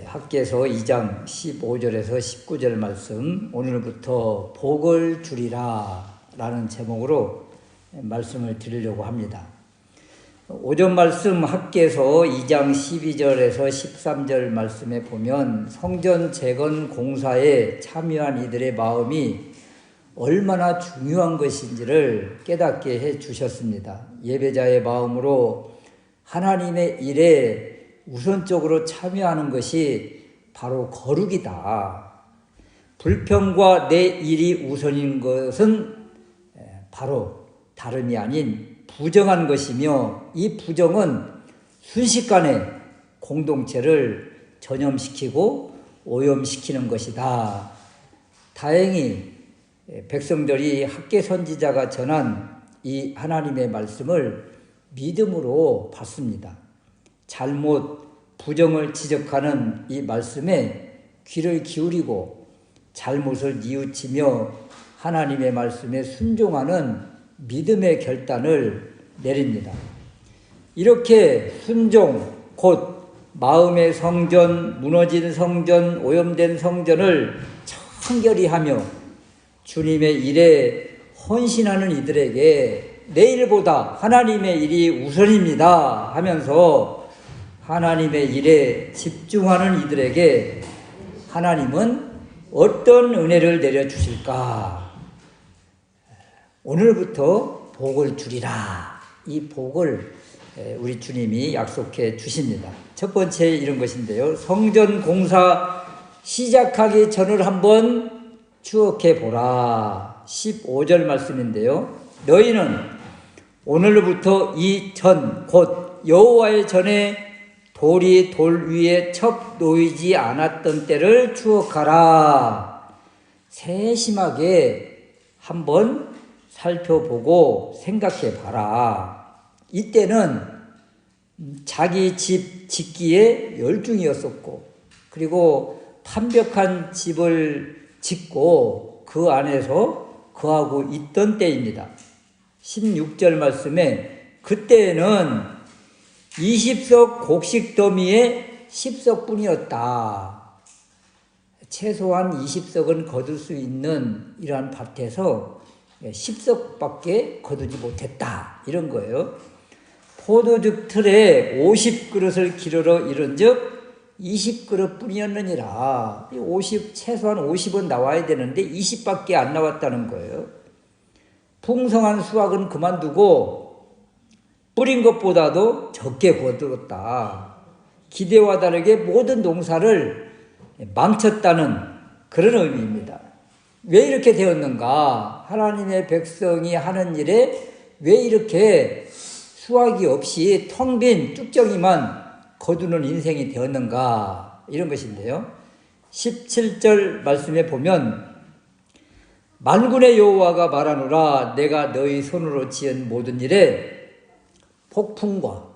학개서 2장 15절에서 19절 말씀, 오늘부터 복을 주리라 라는 제목으로 말씀을 드리려고 합니다. 오전 말씀 학개서 2장 12절에서 13절 말씀에 보면 성전 재건 공사에 참여한 이들의 마음이 얼마나 중요한 것인지를 깨닫게 해 주셨습니다. 예배자의 마음으로 하나님의 일에 우선적으로 참여하는 것이 바로 거룩이다. 불평과 내 일이 우선인 것은 바로 다름이 아닌 부정한 것이며, 이 부정은 순식간에 공동체를 전염시키고 오염시키는 것이다. 다행히 백성들이 학개 선지자가 전한 이 하나님의 말씀을 믿음으로 받습니다. 잘못, 부정을 지적하는 이 말씀에 귀를 기울이고 잘못을 뉘우치며 하나님의 말씀에 순종하는 믿음의 결단을 내립니다. 이렇게 순종, 곧 마음의 성전, 무너진 성전, 오염된 성전을 청결히 하며 주님의 일에 헌신하는 이들에게 내일보다 하나님의 일이 우선입니다 하면서 하나님의 일에 집중하는 이들에게 하나님은 어떤 은혜를 내려주실까? 오늘부터 복을 주리라. 이 복을 우리 주님이 약속해 주십니다. 첫 번째 이런 것인데요. 성전 공사 시작하기 전을 한번 추억해 보라. 15절 말씀인데요. 너희는 오늘부터 이 전, 곧 여호와의 전에 돌이 돌 위에 첩 놓이지 않았던 때를 추억하라. 세심하게 한번 살펴보고 생각해 봐라. 이때는 자기 집 짓기에 열중이었었고, 그리고 완벽한 집을 짓고 그 안에서 거하고 있던 때입니다. 16절 말씀에 그때는 20석 곡식 더미에 10석뿐이었다. 최소한 20석은 거둘 수 있는 이러한 밭에서 10석밖에 거두지 못했다. 이런 거예요. 포도즙 틀에 50그릇을 기르러 이른즉 20그릇 뿐이었느니라. 최소한 50은 나와야 되는데 20밖에 안 나왔다는 거예요. 풍성한 수확은 그만두고 뿌린 것보다도 적게 거두었다. 기대와 다르게 모든 농사를 망쳤다는 그런 의미입니다. 왜 이렇게 되었는가? 하나님의 백성이 하는 일에 왜 이렇게 수확이 없이 텅 빈 쭉정이만 거두는 인생이 되었는가? 이런 것인데요. 17절 말씀에 보면 만군의 여호와가 말하노라. 내가 너희 손으로 지은 모든 일에 폭풍과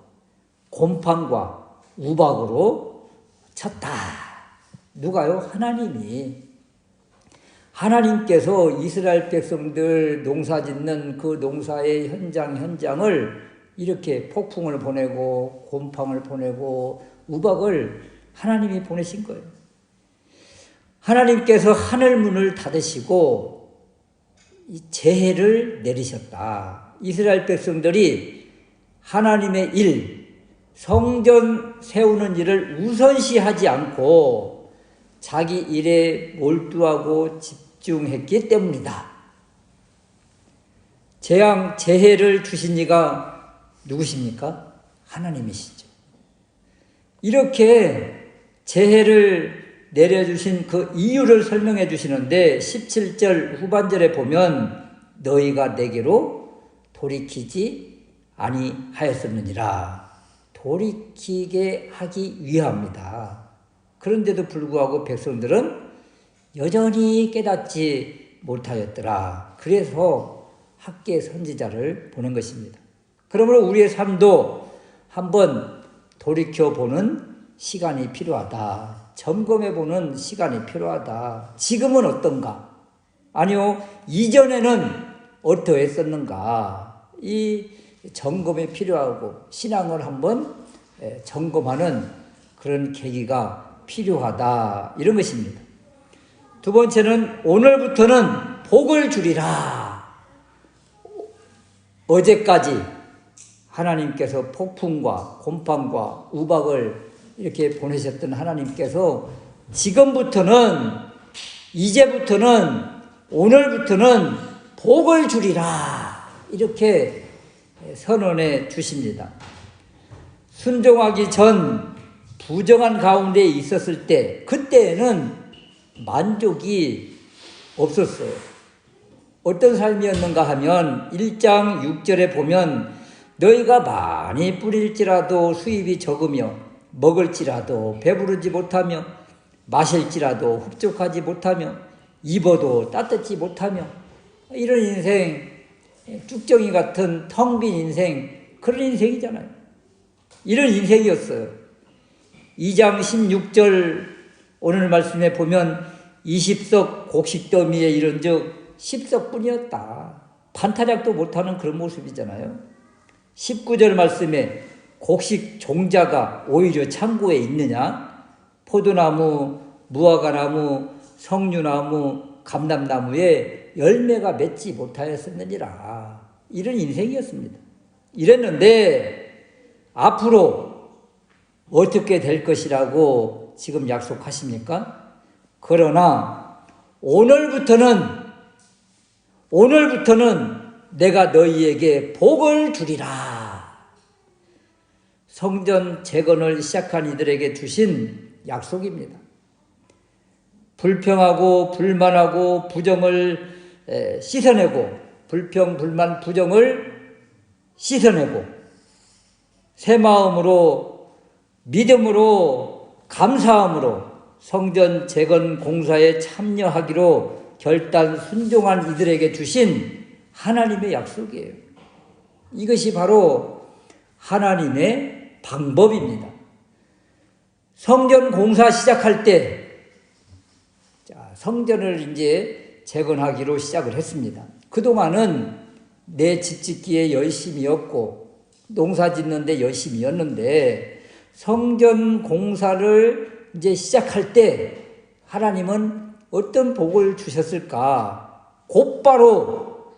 곰팡과 우박으로 쳤다. 누가요? 하나님이. 하나님께서 이스라엘 백성들 농사 짓는 그 농사의 현장을 이렇게 폭풍을 보내고 곰팡을 보내고 우박을 하나님이 보내신 거예요. 하나님께서 하늘 문을 닫으시고 재해를 내리셨다. 이스라엘 백성들이 하나님의 일, 성전 세우는 일을 우선시하지 않고 자기 일에 몰두하고 집중했기 때문이다. 재해를 주신 이가 누구십니까? 하나님이시죠. 이렇게 재해를 내려주신 그 이유를 설명해 주시는데 17절 후반절에 보면 너희가 내게로 돌이키지 아니하였었느니라. 돌이키게 하기 위함이다. 그런데도 불구하고 백성들은 여전히 깨닫지 못하였더라. 그래서 학개 선지자를 보낸 것입니다. 그러므로 우리의 삶도 한번 돌이켜보는 시간이 필요하다. 점검해보는 시간이 필요하다. 지금은 어떤가? 아니요, 이전에는 어떠했었는가? 이 점검이 필요하고 신앙을 한번 점검하는 그런 계기가 필요하다. 이런 것입니다. 두 번째는 오늘부터는 복을 주리라. 어제까지 하나님께서 폭풍과 곰팡과 우박을 이렇게 보내셨던 하나님께서 지금부터는, 이제부터는, 오늘부터는 복을 주리라. 이렇게 선언해 주십니다. 순종하기 전 부정한 가운데 있었을 때, 그때에는 만족이 없었어요. 어떤 삶이었는가 하면 1장 6절에 보면 너희가 많이 뿌릴지라도 수입이 적으며 먹을지라도 배부르지 못하며 마실지라도 흡족하지 못하며 입어도 따뜻지 못하며 이런 인생, 쭉정이 같은 텅 빈 인생, 그런 인생이잖아요. 이런 인생이었어요. 2장 16절 오늘 말씀에 보면 20석 곡식더미에 이른 즉 10석뿐이었다. 반타작도 못하는 그런 모습이잖아요. 19절 말씀에 곡식 종자가 오히려 창고에 있느냐? 포도나무, 무화과나무, 석류나무, 감람나무에 열매가 맺지 못하였었느니라. 이런 인생이었습니다. 이랬는데 앞으로 어떻게 될 것이라고 지금 약속하십니까? 그러나 오늘부터는 내가 너희에게 복을 주리라. 성전 재건을 시작한 이들에게 주신 약속입니다. 불평하고 불만하고 부정을 씻어내고, 불평, 불만, 부정을 씻어내고 새 마음으로, 믿음으로, 감사함으로 성전 재건 공사에 참여하기로 결단 순종한 이들에게 주신 하나님의 약속이에요. 이것이 바로 하나님의 방법입니다. 성전 공사 시작할 때, 성전을 이제 재건하기로 시작을 했습니다. 그동안은 내 집 짓기에 열심이었고 농사 짓는데 열심이었는데 성전 공사를 이제 시작할 때 하나님은 어떤 복을 주셨을까? 곧바로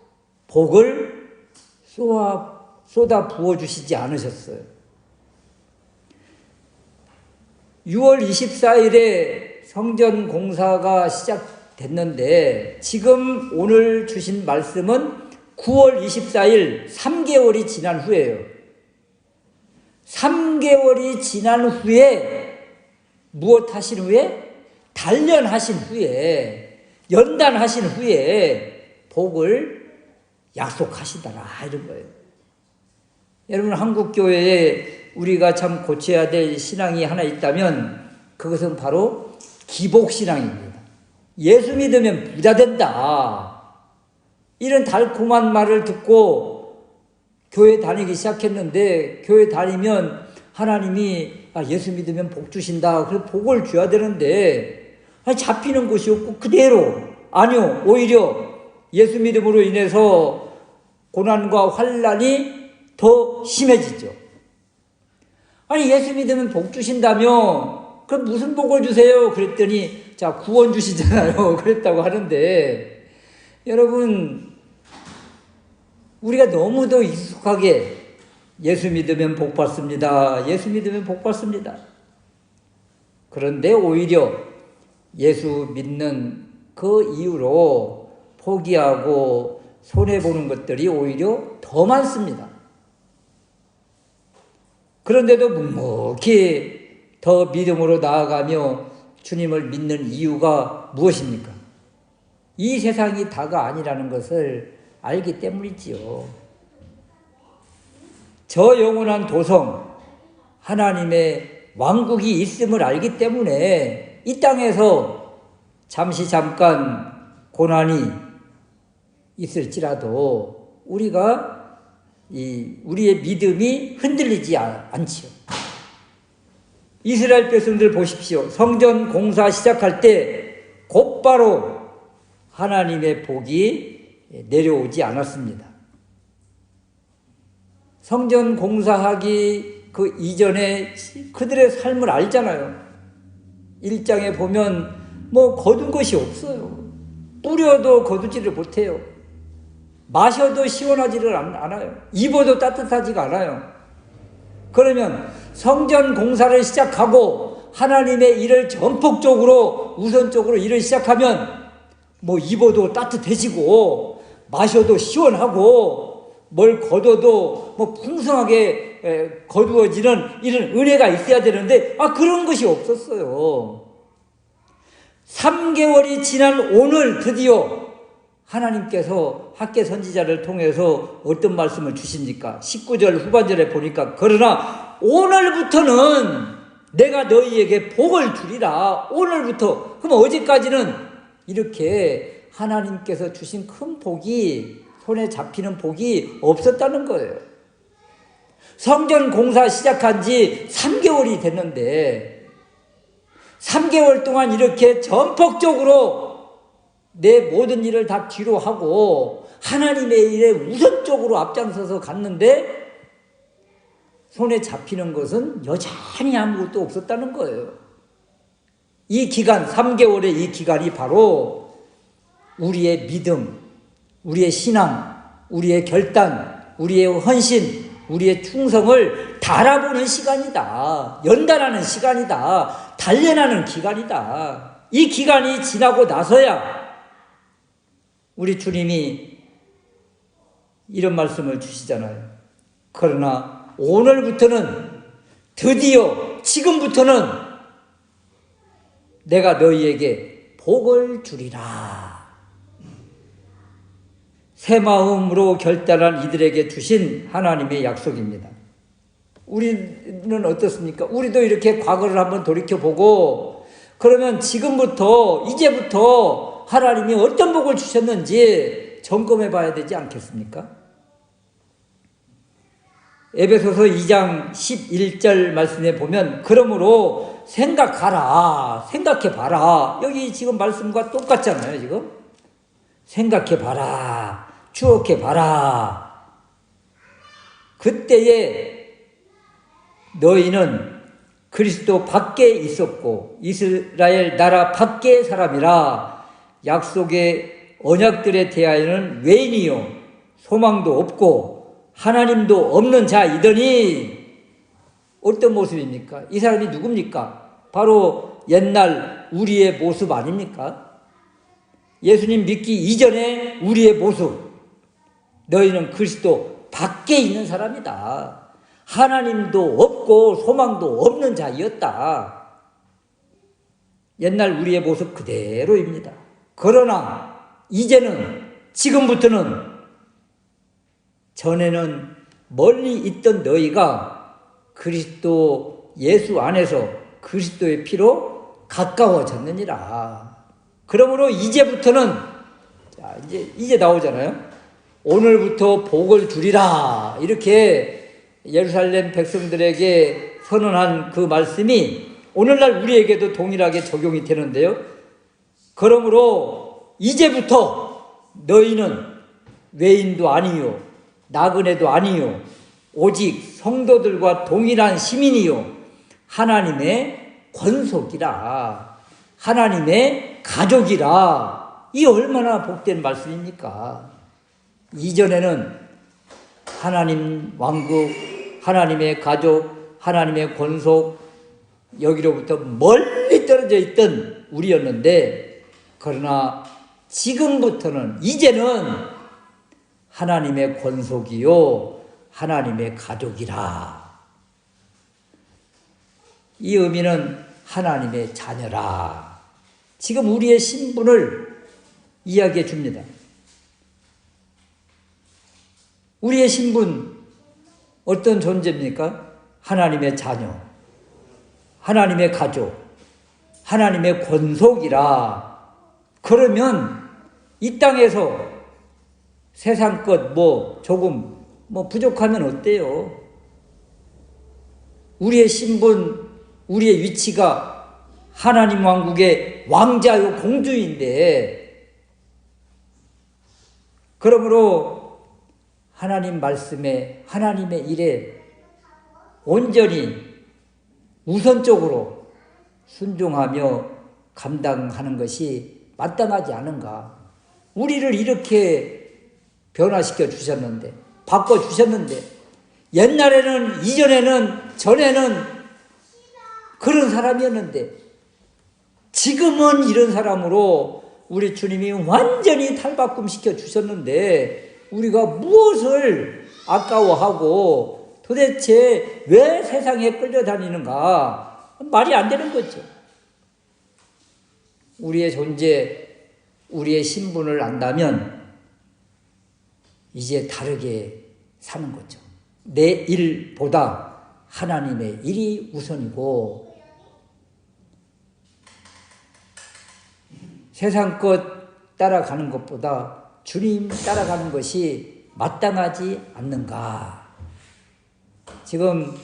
복을 쏟아 부어주시지 않으셨어요. 6월 24일에 성전 공사가 시작됐는데 지금 오늘 주신 말씀은 9월 24일 3개월이 지난 후에요. 3개월이 지난 후에 무엇 하신 후에? 단련하신 후에, 연단하신 후에 복을 약속하시더라 이런 거예요. 여러분, 한국교회에 우리가 참 고쳐야 될 신앙이 하나 있다면 그것은 바로 기복신앙입니다. 예수 믿으면 부자 된다. 이런 달콤한 말을 듣고 교회 다니기 시작했는데, 교회 다니면 하나님이 예수 믿으면 복 주신다. 그래서 복을 줘야 되는데 잡히는 곳이 없고 그대로, 아니요, 오히려 예수 믿음으로 인해서 고난과 환난이 더 심해지죠. 아니, 예수 믿으면 복 주신다며 그럼 무슨 복을 주세요? 그랬더니 자, 구원 주시잖아요. 그랬다고 하는데, 여러분, 우리가 너무도 익숙하게 예수 믿으면 복 받습니다. 예수 믿으면 복 받습니다. 그런데 오히려 예수 믿는 그 이유로 포기하고 손해보는 것들이 오히려 더 많습니다. 그런데도 묵묵히 더 믿음으로 나아가며 주님을 믿는 이유가 무엇입니까? 이 세상이 다가 아니라는 것을 알기 때문이지요. 저 영원한 도성, 하나님의 왕국이 있음을 알기 때문에 이 땅에서 잠깐 고난이 있을지라도 우리가 우리의 믿음이 흔들리지 않지요. 이스라엘 백성들 보십시오. 성전 공사 시작할 때 곧바로 하나님의 복이 내려오지 않았습니다. 성전 공사하기 그 이전에 그들의 삶을 알잖아요. 1장에 보면 뭐 거둔 것이 없어요. 뿌려도 거두지를 못해요. 마셔도 시원하지를 않아요. 입어도 따뜻하지가 않아요. 그러면 성전 공사를 시작하고 하나님의 일을 전폭적으로 우선적으로 일을 시작하면 뭐 입어도 따뜻해지고 마셔도 시원하고 뭘 거둬도 뭐 풍성하게 거두어지는 이런 은혜가 있어야 되는데 그런 것이 없었어요. 3개월이 지난 오늘 드디어 하나님께서 학개 선지자를 통해서 어떤 말씀을 주십니까? 19절 후반절에 보니까 그러나 오늘부터는 내가 너희에게 복을 주리라. 오늘부터. 그럼 어제까지는 이렇게 하나님께서 주신 큰 복이 손에 잡히는 복이 없었다는 거예요. 성전 공사 시작한 지 3개월이 됐는데 3개월 동안 이렇게 전폭적으로 내 모든 일을 다 뒤로 하고 하나님의 일에 우선적으로 앞장서서 갔는데 손에 잡히는 것은 여전히 아무것도 없었다는 거예요. 이 기간, 3개월의 이 기간이 바로 우리의 믿음, 우리의 신앙, 우리의 결단, 우리의 헌신, 우리의 충성을 달아보는 시간이다. 연단하는 시간이다. 단련하는 기간이다. 이 기간이 지나고 나서야 우리 주님이 이런 말씀을 주시잖아요. 그러나 오늘부터는 드디어 지금부터는 내가 너희에게 복을 주리라. 새 마음으로 결단한 이들에게 주신 하나님의 약속입니다. 우리는 어떻습니까? 우리도 이렇게 과거를 한번 돌이켜보고 그러면 지금부터 이제부터 하나님이 어떤 복을 주셨는지 점검해 봐야 되지 않겠습니까? 에베소서 2장 11절 말씀에 보면 그러므로 생각하라, 생각해 봐라. 여기 지금 말씀과 똑같잖아요. 지금 생각해 봐라, 추억해 봐라. 그때에 너희는 그리스도 밖에 있었고 이스라엘 나라 밖의 사람이라 약속의 언약들에 대하여는 외인이요 소망도 없고 하나님도 없는 자이더니 어떤 모습입니까? 이 사람이 누굽니까? 바로 옛날 우리의 모습 아닙니까? 예수님 믿기 이전에 우리의 모습. 너희는 그리스도 밖에 있는 사람이다. 하나님도 없고 소망도 없는 자였다. 옛날 우리의 모습 그대로입니다. 그러나 이제는 지금부터는 전에는 멀리 있던 너희가 그리스도 예수 안에서 그리스도의 피로 가까워졌느니라. 그러므로 이제부터는 자, 이제 나오잖아요. 오늘부터 복을 주리라. 이렇게 예루살렘 백성들에게 선언한 그 말씀이 오늘날 우리에게도 동일하게 적용이 되는데요. 그러므로 이제부터 너희는 외인도 아니요 나그네도 아니요 오직 성도들과 동일한 시민이요 하나님의 권속이라 하나님의 가족이라. 이 얼마나 복된 말씀입니까? 이전에는 하나님 왕국, 하나님의 가족, 하나님의 권속 여기로부터 멀리 떨어져 있던 우리였는데 그러나 지금부터는 이제는 하나님의 권속이요 하나님의 가족이라. 이 의미는 하나님의 자녀라. 지금 우리의 신분을 이야기해 줍니다. 우리의 신분 어떤 존재입니까? 하나님의 자녀, 하나님의 가족, 하나님의 권속이라. 그러면 이 땅에서 세상 것 조금 부족하면 어때요? 우리의 신분, 우리의 위치가 하나님 왕국의 왕자요 공주인데 그러므로 하나님 말씀에 하나님의 일에 온전히 우선적으로 순종하며 감당하는 것이 마땅하지 않은가. 우리를 이렇게 변화시켜 주셨는데, 바꿔 주셨는데, 옛날에는, 이전에는, 전에는 그런 사람이었는데, 지금은 이런 사람으로 우리 주님이 완전히 탈바꿈시켜 주셨는데, 우리가 무엇을 아까워하고 도대체 왜 세상에 끌려다니는가? 말이 안 되는 거죠. 우리의 존재, 우리의 신분을 안다면 이제 다르게 사는 거죠. 내 일보다 하나님의 일이 우선이고, 세상 것 따라가는 것보다 주님 따라가는 것이 마땅하지 않는가. 지금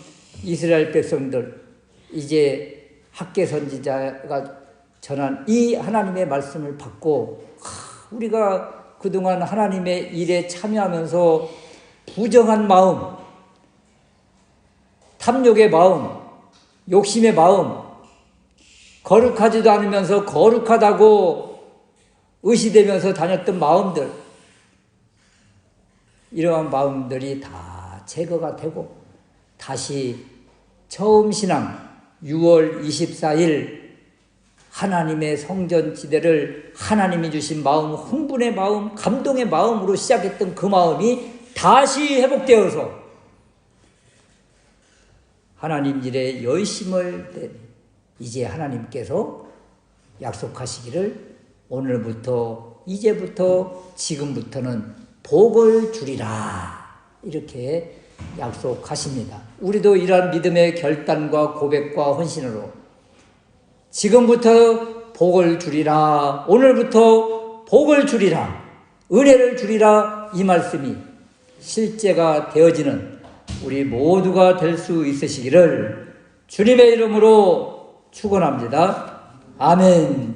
이스라엘 백성들, 이제 학개 선지자가 전한 이 하나님의 말씀을 받고, 우리가 그동안 하나님의 일에 참여하면서 부정한 마음, 탐욕의 마음, 욕심의 마음, 거룩하지도 않으면서 거룩하다고 의시되면서 다녔던 마음들, 이러한 마음들이 다 제거가 되고 다시 처음 신앙 6월 24일 하나님의 성전지대를 하나님이 주신 마음, 흥분의 마음, 감동의 마음으로 시작했던 그 마음이 다시 회복되어서 하나님 일에 열심을 내 이제 하나님께서 약속하시기를 오늘부터, 이제부터, 지금부터는 복을 주리라, 이렇게 약속하십니다. 우리도 이러한 믿음의 결단과 고백과 헌신으로 지금부터 복을 주리라, 오늘부터 복을 주리라, 은혜를 주리라, 이 말씀이 실제가 되어지는 우리 모두가 될 수 있으시기를 주님의 이름으로 축원합니다. 아멘.